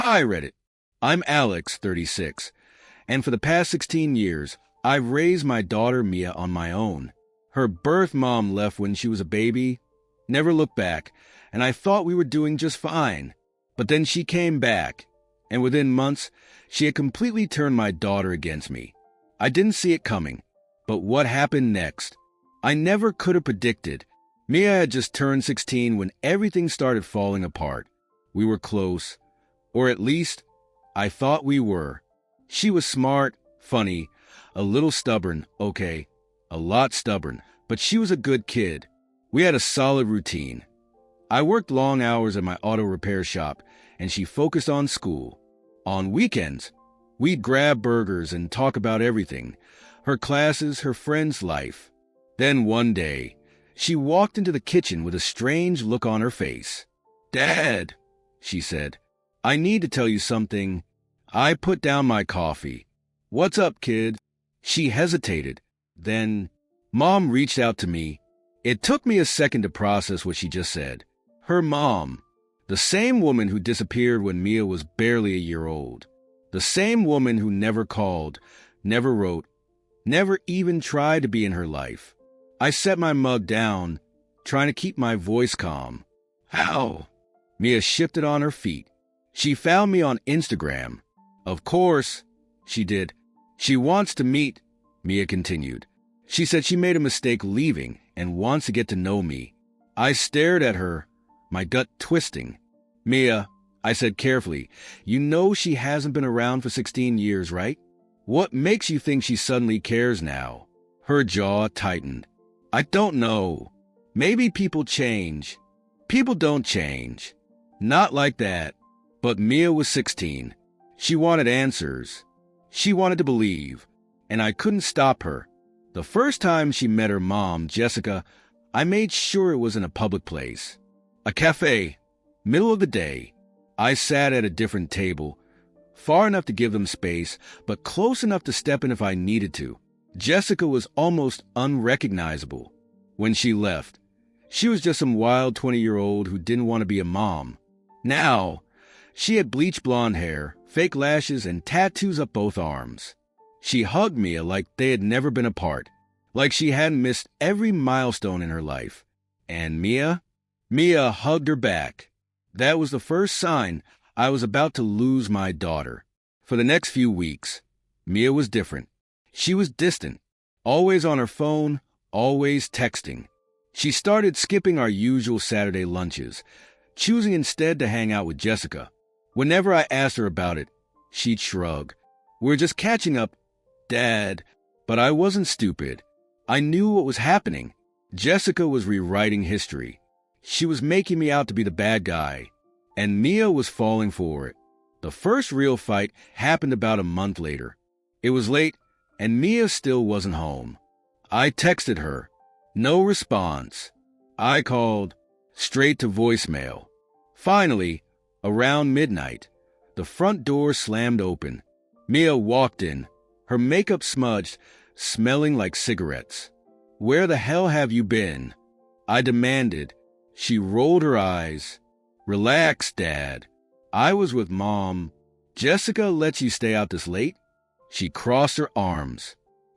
Hi, Reddit. I'm Alex, 36, and for the past 16 years, I've raised my daughter Mia on my own. Her birth mom left when she was a baby, never looked back, and I thought we were doing just fine. But then she came back, and within months, she had completely turned my daughter against me. I didn't see it coming, but what happened next? I never could have predicted. Mia had just turned 16 when everything started falling apart. We were close, or at least, I thought we were. She was smart, funny, a little stubborn, okay, a lot stubborn, but she was a good kid. We had a solid routine. I worked long hours at my auto repair shop, and she focused on school. On weekends, we'd grab burgers and talk about everything, her classes, her friends' life. Then one day, she walked into the kitchen with a strange look on her face. "Dad," she said, "I need to tell you something." I put down my coffee. "What's up, kid?" She hesitated. Then, Mom reached out to me. It took me a second to process what she just said. Her mom. The same woman who disappeared when Mia was barely a year old. The same woman who never called, never wrote, never even tried to be in her life. I set my mug down, trying to keep my voice calm. "How?" Mia shifted on her feet. "She found me on Instagram." "Of course," she did. "She wants to meet," Mia continued. "She said she made a mistake leaving and wants to get to know me." I stared at her, my gut twisting. "Mia," I said carefully, "you know she hasn't been around for 16 years, right? What makes you think she suddenly cares now?" Her jaw tightened. "I don't know. Maybe people change." "People don't change. Not like that." But Mia was 16. She wanted answers. She wanted to believe, and I couldn't stop her. The first time she met her mom, Jessica, I made sure it was in a public place. A cafe, middle of the day. I sat at a different table, far enough to give them space, but close enough to step in if I needed to. Jessica was almost unrecognizable. When she left, she was just some wild 20-year-old who didn't want to be a mom. Now, she had bleached blonde hair, fake lashes, and tattoos up both arms. She hugged Mia like they had never been apart, like she hadn't missed every milestone in her life. And Mia hugged her back. That was the first sign I was about to lose my daughter. For the next few weeks, Mia was different. She was distant, always on her phone, always texting. She started skipping our usual Saturday lunches, choosing instead to hang out with Jessica. Whenever I asked her about it, she'd shrug. "We're just catching up, Dad." But I wasn't stupid. I knew what was happening. Jessica was rewriting history. She was making me out to be the bad guy, and Mia was falling for it. The first real fight happened about a month later. It was late, and Mia still wasn't home. I texted her. No response. I called. Straight to voicemail. Finally, around midnight, the front door slammed open. Mia walked in, her makeup smudged, smelling like cigarettes. "Where the hell have you been?" I demanded. She rolled her eyes. "Relax, Dad. I was with Mom." "Jessica lets you stay out this late?" She crossed her arms.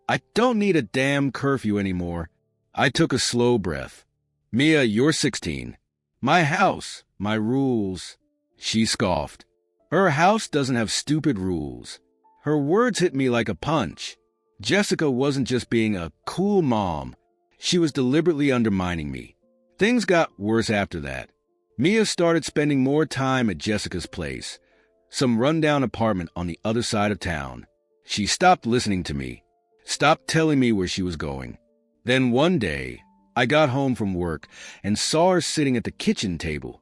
"I don't need a damn curfew anymore." I took a slow breath. "Mia, you're 16. My house, my rules." She scoffed. Her house doesn't have stupid rules. Her words hit me like a punch. Jessica wasn't just being a cool mom. She was deliberately undermining me. Things got worse after that. Mia started spending more time at Jessica's place, some rundown apartment on the other side of town. She stopped listening to me, stopped telling me where she was going. Then one day, I got home from work and saw her sitting at the kitchen table,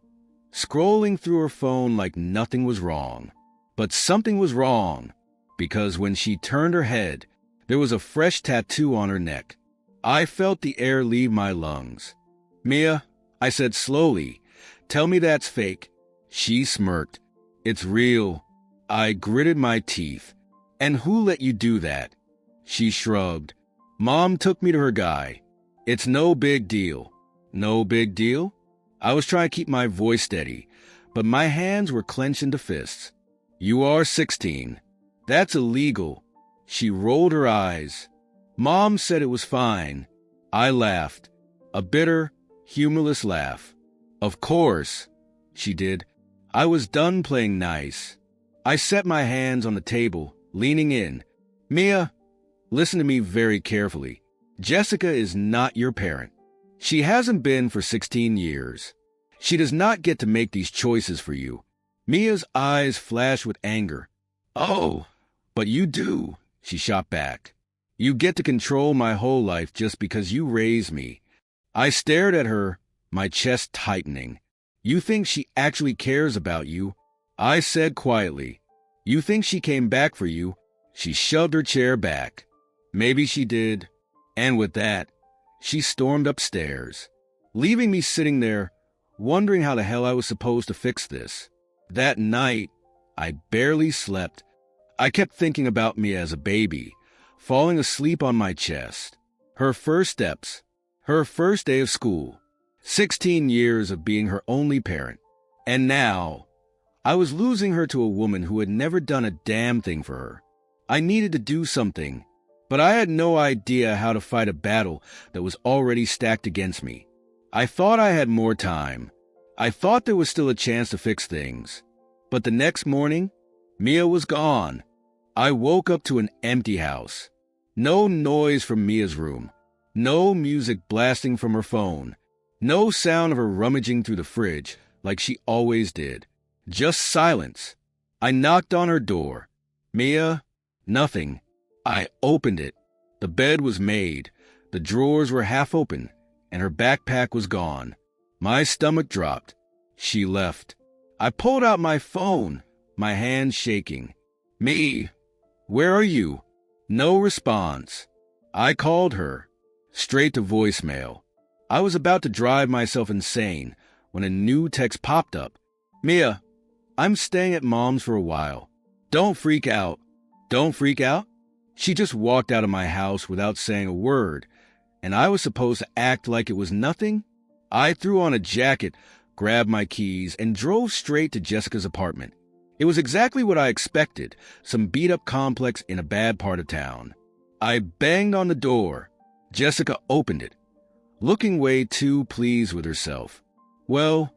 scrolling through her phone like nothing was wrong. But something was wrong, because when she turned her head, there was a fresh tattoo on her neck. I felt the air leave my lungs. "Mia," I said slowly, "tell me that's fake." She smirked. "It's real." I gritted my teeth. "And who let you do that?" She shrugged. "Mom took me to her guy. It's no big deal." "No big deal?" I was trying to keep my voice steady, but my hands were clenched into fists. You are 16. That's illegal. She rolled her eyes. Mom said it was fine. I laughed. A bitter, humorless laugh. Of course, she did. I was done playing nice. I set my hands on the table, leaning in. Mia, listen to me very carefully. Jessica is not your parent. She hasn't been for 16 years. She does not get to make these choices for you. Mia's eyes flashed with anger. Oh, but you do, she shot back. You get to control my whole life just because you raised me. I stared at her, my chest tightening. You think she actually cares about you? I said quietly. You think she came back for you? She shoved her chair back. Maybe she did. And with that, she stormed upstairs, leaving me sitting there, wondering how the hell I was supposed to fix this. That night, I barely slept. I kept thinking about Mia as a baby, falling asleep on my chest. Her first steps, her first day of school, 16 years of being her only parent. And now, I was losing her to a woman who had never done a damn thing for her. I needed to do something, but I had no idea how to fight a battle that was already stacked against me. I thought I had more time. I thought there was still a chance to fix things. But the next morning, Mia was gone. I woke up to an empty house. No noise from Mia's room. No music blasting from her phone. No sound of her rummaging through the fridge like she always did. Just silence. I knocked on her door. Mia? Nothing. I opened it. The bed was made. The drawers were half open, and her backpack was gone. My stomach dropped. She left. I pulled out my phone, my hand shaking. Me, where are you? No response. I called her, straight to voicemail. I was about to drive myself insane when a new text popped up. Mia, I'm staying at Mom's for a while. Don't freak out. Don't freak out? She just walked out of my house without saying a word, and I was supposed to act like it was nothing? I threw on a jacket, grabbed my keys, and drove straight to Jessica's apartment. It was exactly what I expected, some beat-up complex in a bad part of town. I banged on the door. Jessica opened it, looking way too pleased with herself. Well,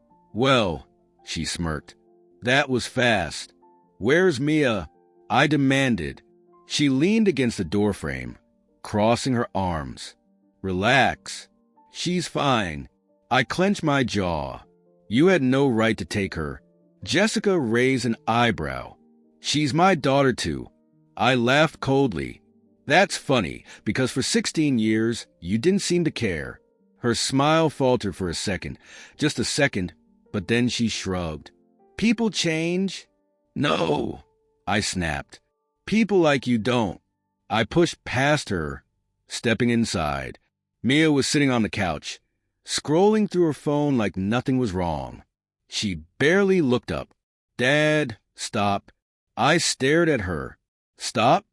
she smirked. That was fast. Where's Mia? I demanded. She leaned against the doorframe, crossing her arms. Relax. She's fine. I clenched my jaw. You had no right to take her. Jessica raised an eyebrow. She's my daughter too. I laughed coldly. That's funny, because for 16 years, you didn't seem to care. Her smile faltered for a second, just a second, but then she shrugged. People change? No, I snapped. People like you don't. I pushed past her, stepping inside. Mia was sitting on the couch, scrolling through her phone like nothing was wrong. She barely looked up. Dad, stop. I stared at her. Stop?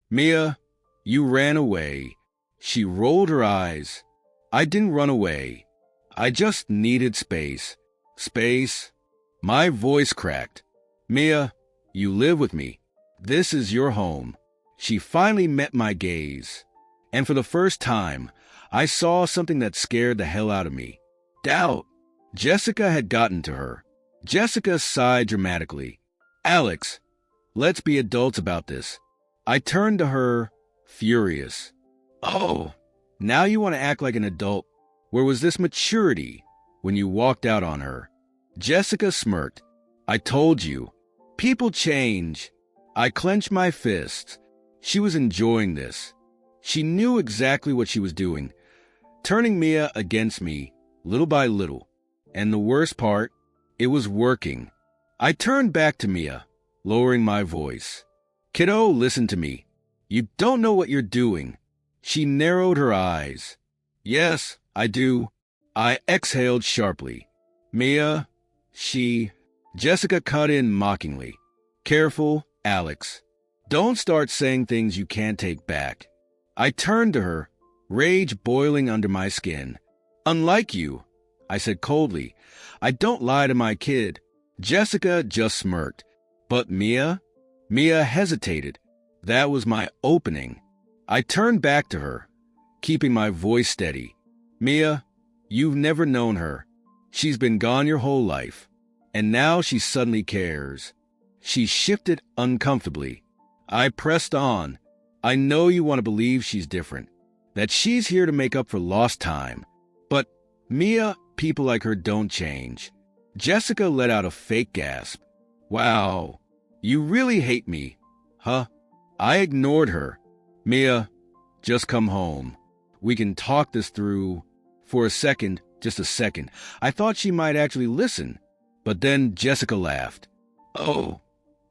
Mia, you ran away. She rolled her eyes. I didn't run away. I just needed space. Space? My voice cracked. Mia, you live with me. This is your home. She finally met my gaze. And for the first time, I saw something that scared the hell out of me. Doubt. Jessica had gotten to her. Jessica sighed dramatically. Alex, let's be adults about this. I turned to her, furious. Oh, now you want to act like an adult. Where was this maturity when you walked out on her? Jessica smirked. I told you. People change. I clenched my fists. She was enjoying this. She knew exactly what she was doing, turning Mia against me, little by little. And the worst part, it was working. I turned back to Mia, lowering my voice. Kiddo, listen to me. You don't know what you're doing. She narrowed her eyes. Yes, I do. I exhaled sharply. Mia, Jessica cut in mockingly. Careful, Alex. Don't start saying things you can't take back. I turned to her, rage boiling under my skin. Unlike you, I said coldly, I don't lie to my kid. Jessica just smirked. But Mia? Mia hesitated. That was my opening. I turned back to her, keeping my voice steady. Mia, you've never known her. She's been gone your whole life. And now she suddenly cares. She shifted uncomfortably. I pressed on. I know you want to believe she's different, that she's here to make up for lost time. But, Mia, people like her don't change. Jessica let out a fake gasp. Wow, you really hate me, huh? I ignored her. Mia, just come home. We can talk this through. For a second, just a second, I thought she might actually listen. But then Jessica laughed. Oh,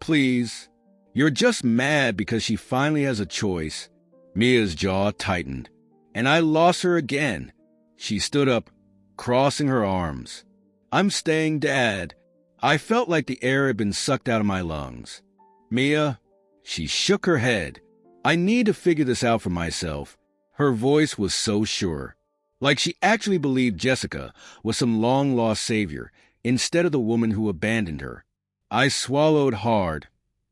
please. You're just mad because she finally has a choice. Mia's jaw tightened, and I lost her again. She stood up, crossing her arms. I'm staying, Dad. I felt like the air had been sucked out of my lungs. Mia, she shook her head. I need to figure this out for myself. Her voice was so sure, like she actually believed Jessica was some long-lost savior instead of the woman who abandoned her. I swallowed hard,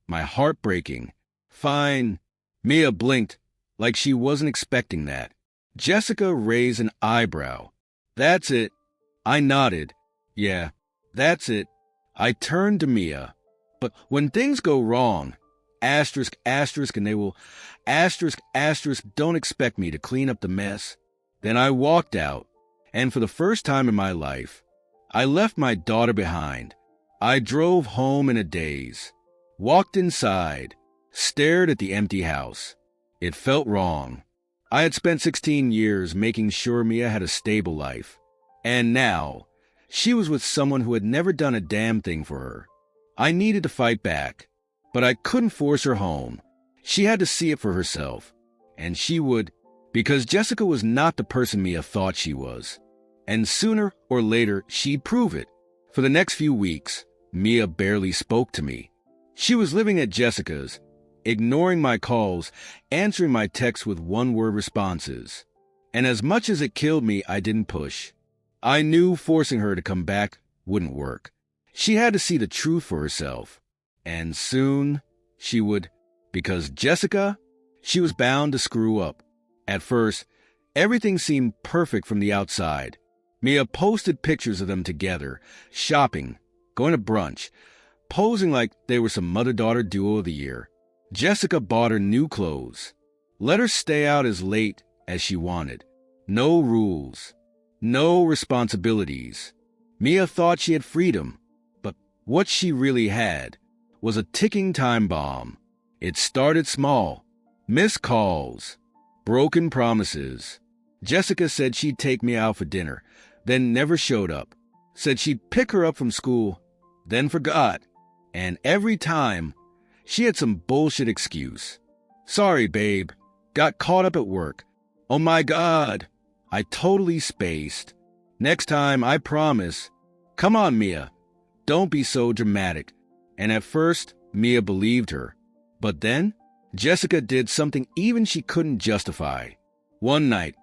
my heart breaking. Fine. Mia blinked, like she wasn't expecting that. Jessica raised an eyebrow. That's it. I nodded. Yeah, that's it. I turned to Mia. But when things go wrong, asterisk, asterisk, and they will, asterisk, asterisk, don't expect me to clean up the mess. Then I walked out, and for the first time in my life, I left my daughter behind. I drove home in a daze, walked inside, stared at the empty house. It felt wrong. I had spent 16 years making sure Mia had a stable life, and now she was with someone who had never done a damn thing for her. I needed to fight back, but I couldn't force her home. She had to see it for herself, and she would, because Jessica was not the person Mia thought she was. And sooner or later, she'd prove it. For the next few weeks, Mia barely spoke to me. She was living at Jessica's, ignoring my calls, answering my texts with one-word responses. And as much as it killed me, I didn't push. I knew forcing her to come back wouldn't work. She had to see the truth for herself. And soon, she would, because Jessica, she was bound to screw up. At first, everything seemed perfect from the outside. Mia posted pictures of them together, shopping, going to brunch, posing like they were some mother-daughter duo of the year. Jessica bought her new clothes, let her stay out as late as she wanted. No rules, no responsibilities. Mia thought she had freedom, but what she really had was a ticking time bomb. It started small, missed calls, broken promises. Jessica said she'd take me out for dinner, then never showed up. Said she'd pick her up from school, then forgot. And every time, she had some bullshit excuse. Sorry, babe. Got caught up at work. Oh my God. I totally spaced. Next time, I promise. Come on, Mia. Don't be so dramatic. And at first, Mia believed her. But then, Jessica did something even she couldn't justify. One night,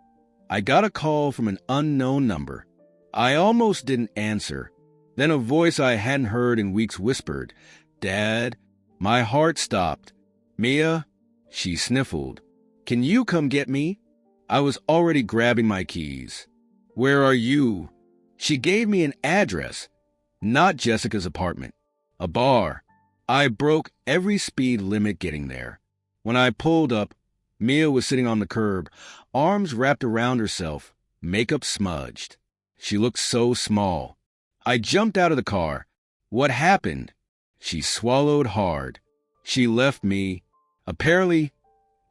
I got a call from an unknown number. I almost didn't answer. Then a voice I hadn't heard in weeks whispered, "Dad." My heart stopped. "Mia?" She sniffled. "Can you come get me?" I was already grabbing my keys. "Where are you?" She gave me an address, not Jessica's apartment. A bar. I broke every speed limit getting there. When I pulled up, Mia was sitting on the curb, arms wrapped around herself, makeup smudged. She looked so small. I jumped out of the car. "What happened?" She swallowed hard. She left me. Apparently,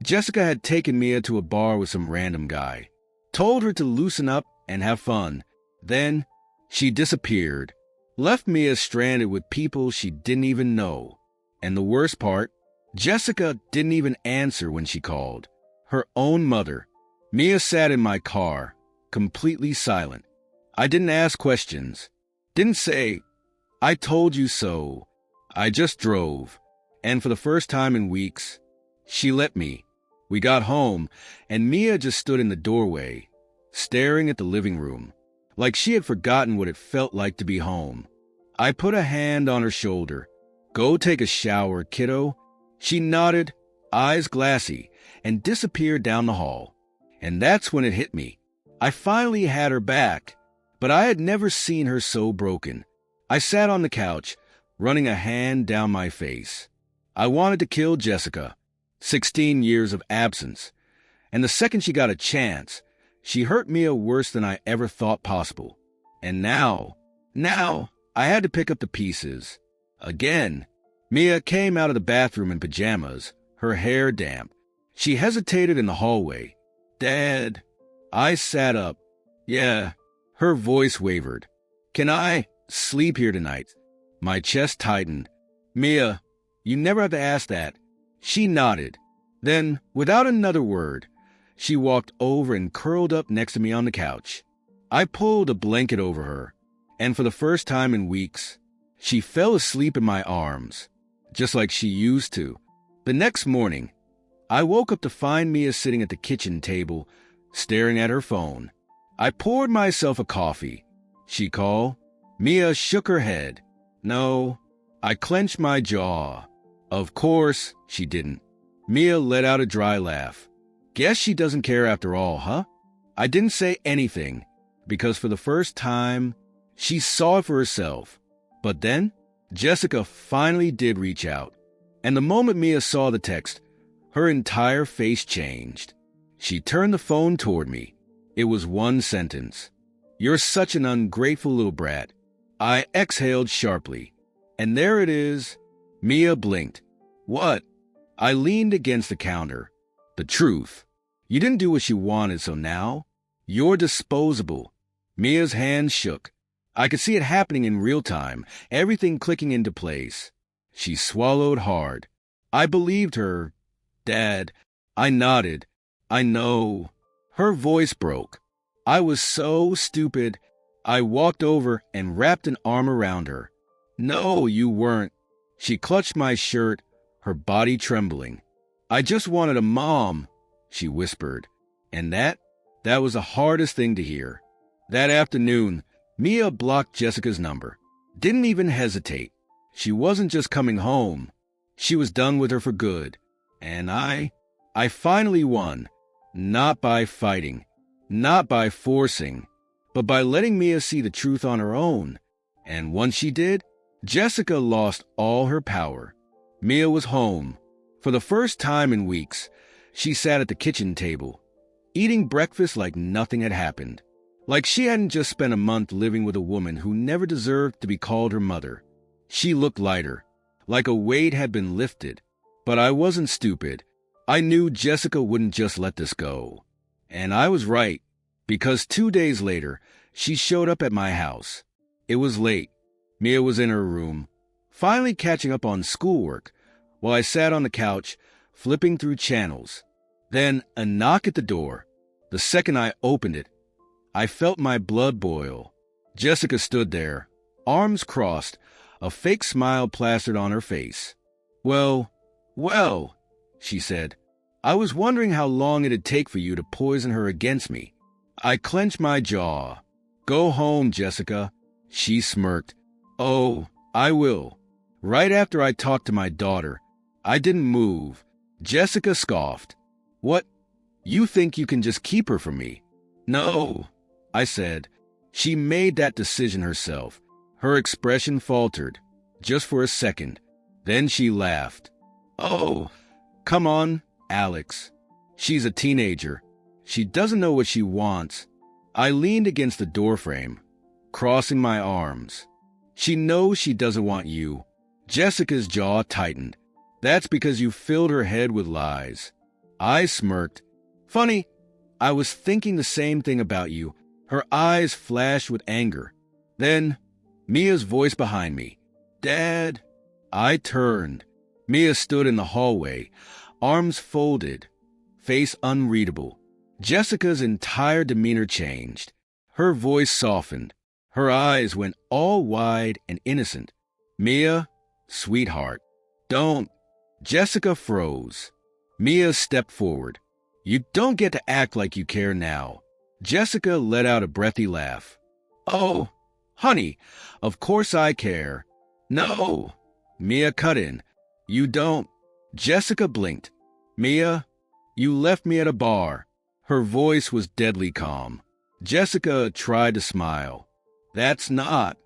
Jessica had taken Mia to a bar with some random guy, told her to loosen up and have fun. Then she disappeared, left Mia stranded with people she didn't even know. And the worst part, Jessica didn't even answer when she called. Her own mother. Mia sat in my car, completely silent. I didn't ask questions. Didn't say, "I told you so." I just drove. And for the first time in weeks, she let me. We got home, and Mia just stood in the doorway, staring at the living room, like she had forgotten what it felt like to be home. I put a hand on her shoulder. Go take a shower, kiddo. She nodded, eyes glassy, and disappeared down the hall. And that's when it hit me. I finally had her back, but I had never seen her so broken. I sat on the couch, running a hand down my face. I wanted to kill Jessica. 16 years of absence. And the second she got a chance, she hurt Mia worse than I ever thought possible. And now, I had to pick up the pieces. Again, Mia came out of the bathroom in pajamas, her hair damp. She hesitated in the hallway. Dad. I sat up. Yeah. Her voice wavered. Can I sleep here tonight? My chest tightened. Mia, you never have to ask that. She nodded. Then, without another word, she walked over and curled up next to me on the couch. I pulled a blanket over her, and for the first time in weeks, she fell asleep in my arms, just like she used to. The next morning, I woke up to find Mia sitting at the kitchen table, staring at her phone. I poured myself a coffee. She called. Mia shook her head. No. I clenched my jaw. Of course, she didn't. Mia let out a dry laugh. Guess she doesn't care after all, huh? I didn't say anything, because for the first time, she saw it for herself. But then, Jessica finally did reach out. And the moment Mia saw the text, her entire face changed. She turned the phone toward me. It was one sentence. You're such an ungrateful little brat. I exhaled sharply. And there it is. Mia blinked. What? I leaned against the counter. The truth. You didn't do what you wanted, so now you're disposable. Mia's hand shook. I could see it happening in real time, everything clicking into place. She swallowed hard. I believed her. Dad. I nodded. I know. Her voice broke. I was so stupid. I walked over and wrapped an arm around her. No, you weren't. She clutched my shirt, her body trembling. I just wanted a mom, she whispered. And that was the hardest thing to hear. That afternoon, Mia blocked Jessica's number. Didn't even hesitate. She wasn't just coming home. She was done with her for good. And I finally won. Not by fighting, not by forcing, but by letting Mia see the truth on her own. And once she did, Jessica lost all her power. Mia was home. For the first time in weeks, she sat at the kitchen table, eating breakfast like nothing had happened. Like she hadn't just spent a month living with a woman who never deserved to be called her mother. She looked lighter, like a weight had been lifted. But I wasn't stupid. I knew Jessica wouldn't just let this go. And I was right, because 2 days later, she showed up at my house. It was late. Mia was in her room, finally catching up on schoolwork, while I sat on the couch, flipping through channels. Then a knock at the door. The second I opened it, I felt my blood boil. Jessica stood there, arms crossed, a fake smile plastered on her face. Well, she said. I was wondering how long it'd take for you to poison her against me. I clenched my jaw. Go home, Jessica. She smirked. Oh, I will. Right after I talked to my daughter, I didn't move. Jessica scoffed. What? You think you can just keep her from me? No, I said. She made that decision herself. Her expression faltered, just for a second. Then she laughed. Oh, come on, Alex. She's a teenager. She doesn't know what she wants. I leaned against the doorframe, crossing my arms. She knows she doesn't want you. Jessica's jaw tightened. That's because you filled her head with lies. I smirked. Funny, I was thinking the same thing about you. Her eyes flashed with anger. Then, Mia's voice behind me. Dad. I turned. Mia stood in the hallway, arms folded, face unreadable. Jessica's entire demeanor changed. Her voice softened. Her eyes went all wide and innocent. Mia, sweetheart, don't. Jessica froze. Mia stepped forward. You don't get to act like you care now. Jessica let out a breathy laugh. Oh, honey, of course I care. No, Mia cut in. You don't. Jessica blinked. Mia, you left me at a bar. Her voice was deadly calm. Jessica tried to smile. That's not.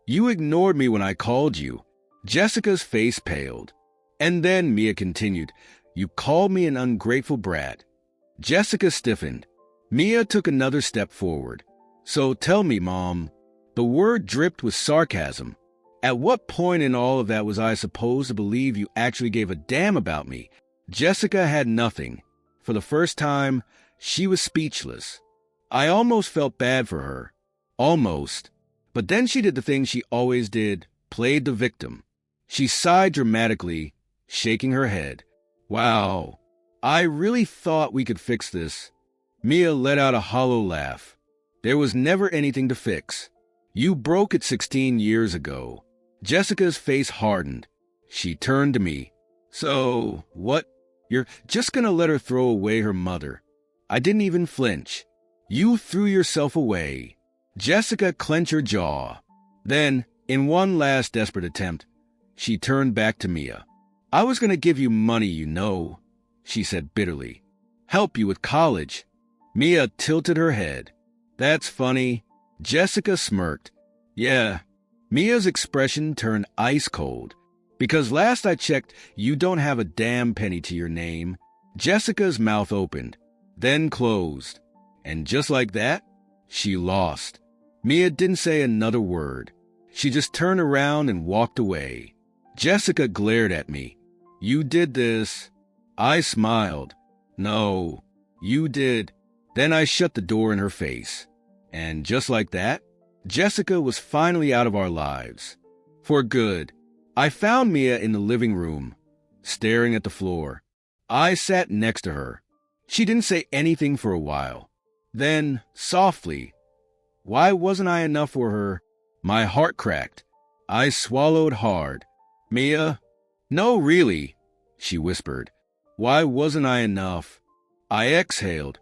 You ignored me when I called you. Jessica's face paled. And then, Mia continued, you called me an ungrateful brat. Jessica stiffened. Mia took another step forward. So tell me, Mom. The word dripped with sarcasm. At what point in all of that was I supposed to believe you actually gave a damn about me? Jessica had nothing. For the first time, she was speechless. I almost felt bad for her. Almost. But then she did the thing she always did, played the victim. She sighed dramatically, shaking her head. Wow, I really thought we could fix this. Mia let out a hollow laugh. There was never anything to fix. You broke it 16 years ago. Jessica's face hardened. She turned to me. So, what? You're just gonna let her throw away her mother? I didn't even flinch. You threw yourself away. Jessica clenched her jaw. Then, in one last desperate attempt, she turned back to Mia. I was gonna give you money, you know, she said bitterly. Help you with college. Mia tilted her head. That's funny. Jessica smirked. Yeah. Mia's expression turned ice cold. Because last I checked, you don't have a damn penny to your name. Jessica's mouth opened, then closed. And just like that, she lost. Mia didn't say another word. She just turned around and walked away. Jessica glared at me. You did this. I smiled. No, you did. Then I shut the door in her face. And just like that, Jessica was finally out of our lives. For good. I found Mia in the living room, staring at the floor. I sat next to her. She didn't say anything for a while. Then, softly, why wasn't I enough for her? My heart cracked. I swallowed hard. Mia? No, really, she whispered. Why wasn't I enough? I exhaled,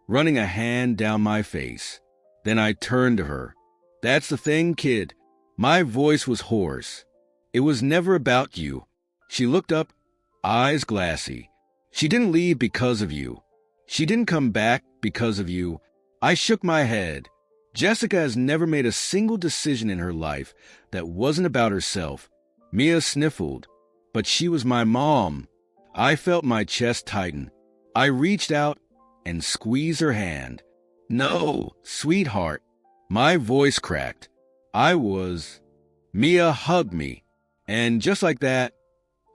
running a hand down my face. Then I turned to her. That's the thing, kid. My voice was hoarse. It was never about you. She looked up, eyes glassy. She didn't leave because of you. She didn't come back because of you. I shook my head. Jessica has never made a single decision in her life that wasn't about herself. Mia sniffled. But she was my mom. I felt my chest tighten. I reached out and squeezed her hand. No, sweetheart. My voice cracked. Mia hugged me. And just like that,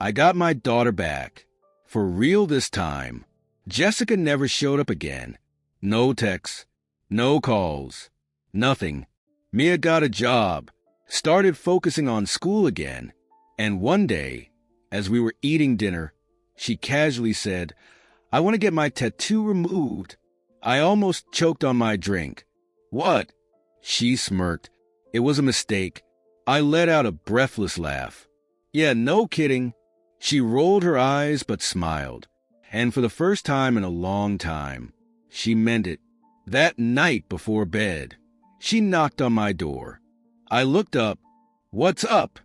I got my daughter back. For real this time. Jessica never showed up again. No texts, no calls, nothing. Mia got a job, started focusing on school again. And one day, as we were eating dinner, she casually said, I want to get my tattoo removed. I almost choked on my drink. What? She smirked. It was a mistake. I let out a breathless laugh. Yeah, no kidding. She rolled her eyes but smiled. And for the first time in a long time, she meant it. That night before bed, she knocked on my door. I looked up. What's up?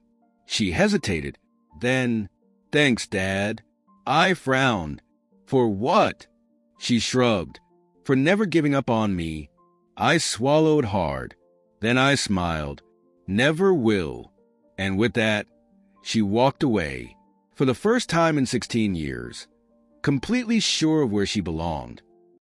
She hesitated. Then, thanks, Dad. I frowned. For what? She shrugged. For never giving up on me. I swallowed hard. Then I smiled. Never will. And with that, she walked away. For the first time in 16 years. Completely sure of where she belonged.